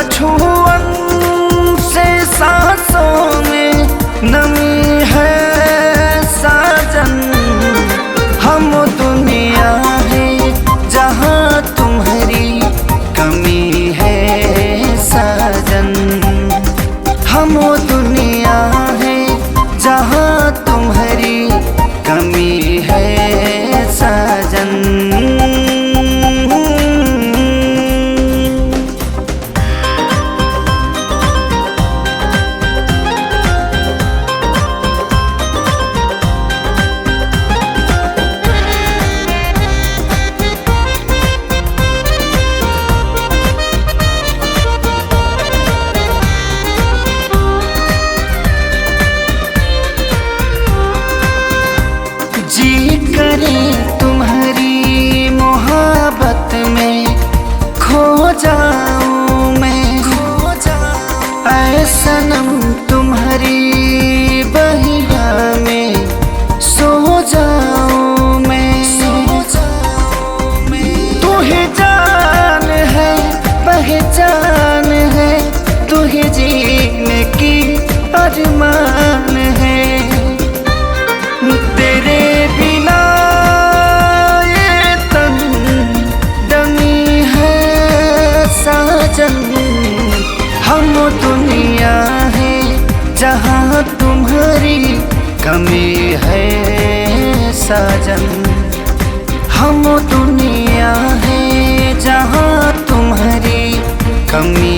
छुअन से सांसों में नमी है साजन। हम दुनिया है जहाँ तुम्हारी कमी है साजन। हम दुनिया है जहाँ तुम्हारी कमी है साजन। जी करे तुम्हारी मोहब्बत में खो जाऊं मैं, ऐ सनम तुम्हारी बहिया में सो जाऊं मैं। तू ही जान है पहचान है, तू ही जीने की अरमान है। तेरे बिना ये तन दमी है साजन। हम दुनिया है जहाँ तुम्हारी कमी है साजन। हम दुनिया है जहाँ तुम्हारी कमी